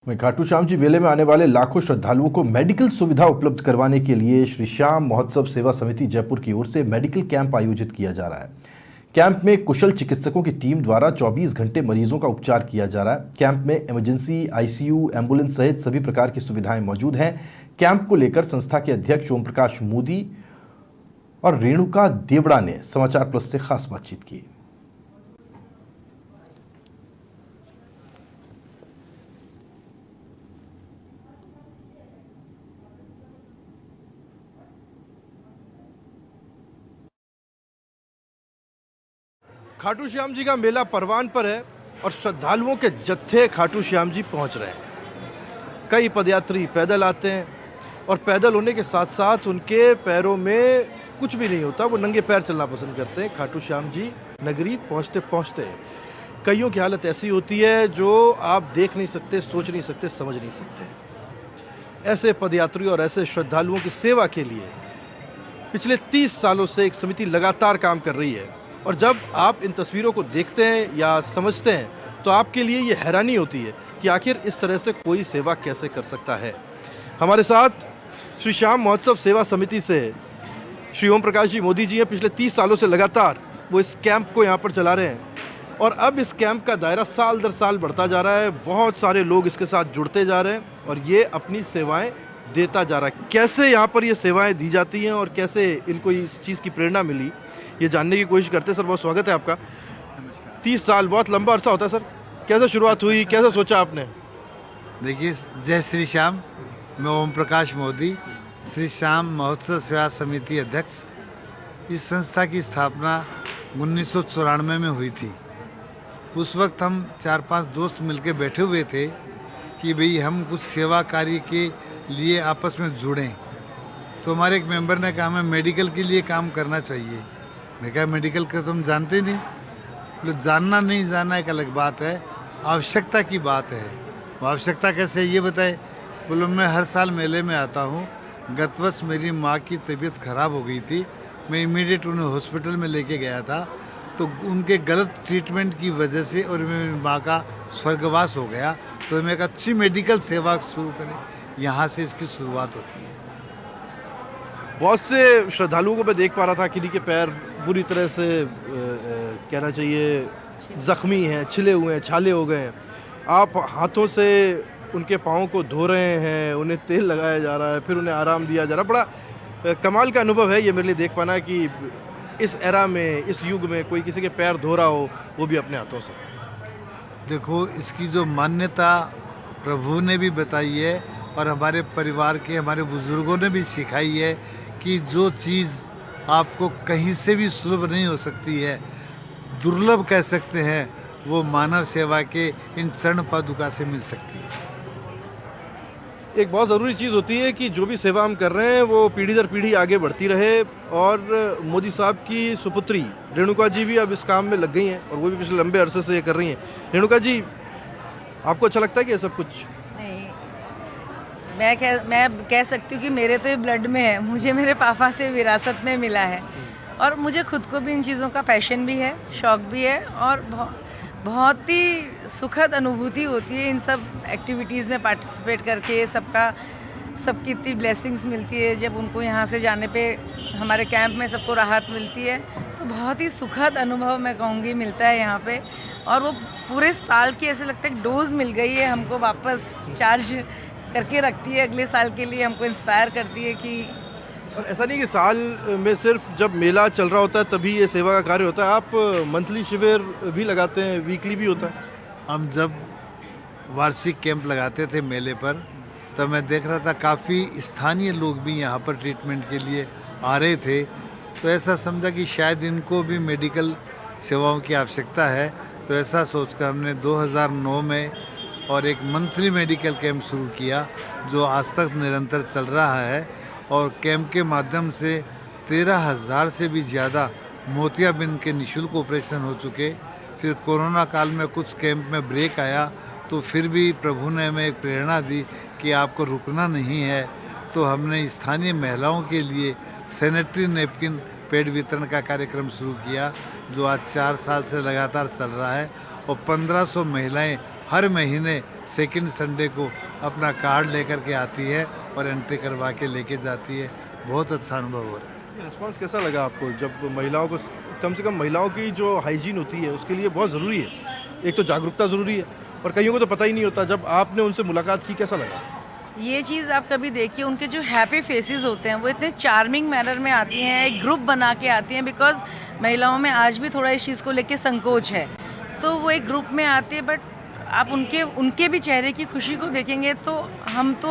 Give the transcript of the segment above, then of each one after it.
वहीं खाटू श्याम जी मेले में आने वाले लाखों श्रद्धालुओं को मेडिकल सुविधा उपलब्ध करवाने के लिए श्री श्याम महोत्सव सेवा समिति जयपुर की ओर से मेडिकल कैंप आयोजित किया जा रहा है। कैंप में कुशल चिकित्सकों की टीम द्वारा 24 घंटे मरीजों का उपचार किया जा रहा है। कैंप में इमरजेंसी, आईसीयू, एम्बुलेंस सहित सभी प्रकार की सुविधाएं मौजूद हैं। कैंप को लेकर संस्था के अध्यक्ष ओम प्रकाश मोदी और रेणुका देवड़ा ने समाचार प्लस से खास बातचीत की। खाटू श्याम जी का मेला परवान पर है और श्रद्धालुओं के जत्थे खाटू श्याम जी पहुंच रहे हैं। कई पदयात्री पैदल आते हैं और पैदल होने के साथ साथ उनके पैरों में कुछ भी नहीं होता, वो नंगे पैर चलना पसंद करते हैं। खाटू श्याम जी नगरी पहुंचते पहुंचते कईयों की हालत ऐसी होती है जो आप देख नहीं सकते, सोच नहीं सकते, समझ नहीं सकते। ऐसे पदयात्री और ऐसे श्रद्धालुओं की सेवा के लिए पिछले 30 सालों से एक समिति लगातार काम कर रही है और जब आप इन तस्वीरों को देखते हैं या समझते हैं तो आपके लिए ये हैरानी होती है कि आखिर इस तरह से कोई सेवा कैसे कर सकता है। हमारे साथ श्री श्याम महोत्सव सेवा समिति से श्री ओम प्रकाश जी मोदी जी हैं। पिछले 30 सालों से लगातार वो इस कैंप को यहाँ पर चला रहे हैं और अब इस कैंप का दायरा साल दर साल बढ़ता जा रहा है। बहुत सारे लोग इसके साथ जुड़ते जा रहे हैं और ये अपनी सेवाएँ देता जा रहा है। कैसे यहाँ पर ये सेवाएँ दी जाती हैं और कैसे इनको इस चीज़ की प्रेरणा मिली, ये जानने की कोशिश करते हैं। सर, बहुत स्वागत है आपका। 30 साल बहुत लंबा अरसा होता है सर। कैसे शुरुआत हुई, कैसे सोचा आपने? देखिए, जय श्री श्याम। मैं ओम प्रकाश मोदी, श्री श्याम महोत्सव सेवा समिति अध्यक्ष। इस संस्था की स्थापना 1994 में हुई थी। उस वक्त हम 4-5 दोस्त मिलकर बैठे हुए थे कि भाई हम कुछ सेवा कार्य के लिए आपस में जुड़ें। तो हमारे एक मेंबर ने कहा हमें मेडिकल के लिए काम करना चाहिए। मैं कहा मेडिकल का तुम जानते ही नहीं। बोले जानना नहीं जानना एक अलग बात है, आवश्यकता की बात है। वो आवश्यकता कैसे है ये बताए। बोलो मैं हर साल मेले में आता हूँ। गत वर्ष मेरी माँ की तबीयत खराब हो गई थी, मैं इमीडिएट उन्हें हॉस्पिटल में लेके गया था। तो उनके गलत ट्रीटमेंट की वजह से और मेरी माँ का स्वर्गवास हो गया। तो मैं एक अच्छी मेडिकल सेवा शुरू करें, यहाँ से इसकी शुरुआत होती है। बहुत से श्रद्धालुओं को मैं देख पा रहा था, किन्हीं के पैर बुरी तरह से कहना चाहिए जख्मी हैं, छिले हुए हैं, छाले हो गए हैं। आप हाथों से उनके पाँव को धो रहे हैं, उन्हें तेल लगाया जा रहा है, फिर उन्हें आराम दिया जा रहा है। बड़ा कमाल का अनुभव है ये मेरे लिए देख पाना कि इस एरा में, इस युग में कोई किसी के पैर धो रहा हो, वो भी अपने हाथों से। देखो, इसकी जो मान्यता प्रभु ने भी बताई है और हमारे परिवार के, हमारे बुजुर्गों ने भी सिखाई है कि जो चीज़ आपको कहीं से भी सुलभ नहीं हो सकती है, दुर्लभ कह सकते हैं, वो मानव सेवा के इन चरण पादुका से मिल सकती है। एक बहुत ज़रूरी चीज़ होती है कि जो भी सेवा हम कर रहे हैं वो पीढ़ी दर पीढ़ी आगे बढ़ती रहे और मोदी साहब की सुपुत्री रेणुका जी भी अब इस काम में लग गई हैं और वो भी पिछले लंबे अरसे से ये कर रही हैं। रेणुका जी, आपको अच्छा लगता है कि ये सब कुछ? नहीं, मैं कह सकती हूँ कि मेरे तो ये ब्लड में है, मुझे मेरे पापा से विरासत में मिला है और मुझे खुद को भी इन चीज़ों का पैशन भी है, शौक़ भी है और बहुत ही सुखद अनुभूति होती है इन सब एक्टिविटीज़ में पार्टिसिपेट करके। सबकी इतनी ब्लेसिंग्स मिलती है जब उनको यहाँ से जाने पे, हमारे कैंप में सबको राहत मिलती है, तो बहुत ही सुखद अनुभव मैं कहूँगी मिलता है यहाँ पे। और वो पूरे साल की ऐसे लगता है डोज मिल गई है हमको, वापस चार्ज करके रखती है अगले साल के लिए, हमको इंस्पायर करती है कि ऐसा नहीं कि साल में सिर्फ जब मेला चल रहा होता है तभी ये सेवा का कार्य होता है। आप मंथली शिविर भी लगाते हैं, वीकली भी होता है? हम जब वार्षिक कैंप लगाते थे मेले पर, तब मैं देख रहा था काफ़ी स्थानीय लोग भी यहाँ पर ट्रीटमेंट के लिए आ रहे थे। तो ऐसा समझा कि शायद इनको भी मेडिकल सेवाओं की आवश्यकता है। तो ऐसा सोचकर हमने 2009 में और एक मंथली मेडिकल कैंप शुरू किया जो आज तक निरंतर चल रहा है। और कैंप के माध्यम से 13,000 से भी ज़्यादा मोतियाबिंद के निःशुल्क ऑपरेशन हो चुके। फिर कोरोना काल में कुछ कैंप में ब्रेक आया, तो फिर भी प्रभु ने हमें एक प्रेरणा दी कि आपको रुकना नहीं है। तो हमने स्थानीय महिलाओं के लिए सैनिटरी नैपकिन पैड वितरण का कार्यक्रम शुरू किया जो आज 4 साल से लगातार चल रहा है और 1500 महिलाएं हर महीने सेकंड संडे को अपना कार्ड लेकर के आती है और एंट्री करवा के लेके जाती है। बहुत अच्छा अनुभव हो रहा है। रिस्पॉन्स कैसा लगा आपको जब महिलाओं को, कम से कम महिलाओं की जो हाइजीन होती है उसके लिए बहुत ज़रूरी है, एक तो जागरूकता ज़रूरी है और कईयों को तो पता ही नहीं होता, जब आपने उनसे मुलाकात की कैसा लगा? ये चीज़ आप कभी देखिए, उनके जो हैप्पी फेसेस होते हैं वो इतने चार्मिंग मैनर में आती हैं, एक ग्रुप बना के आती हैं, बिकॉज महिलाओं में आज भी थोड़ा इस चीज़ को लेके संकोच है, तो वो एक ग्रुप में आती है। बट आप उनके भी चेहरे की खुशी को देखेंगे तो हम तो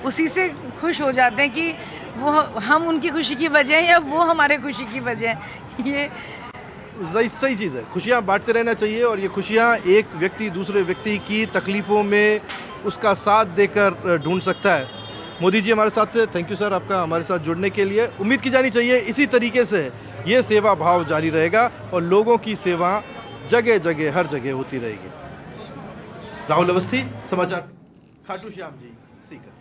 उसी से खुश हो जाते हैं कि वो हम उनकी खुशी की वजह हैं या वो हमारे खुशी की वजह हैं। ये सही चीज़ है, खुशियाँ बांटते रहना चाहिए और ये खुशियाँ एक व्यक्ति दूसरे व्यक्ति की तकलीफ़ों में उसका साथ देकर ढूंढ सकता है। मोदी जी हमारे साथ थे, थैंक यू सर आपका हमारे साथ जुड़ने के लिए। उम्मीद की जानी चाहिए इसी तरीके से ये सेवा भाव जारी रहेगा और लोगों की सेवा जगह जगह हर जगह होती रहेगी। राहुल अवस्थी, समाचार, खाटू श्याम जी, सीकर।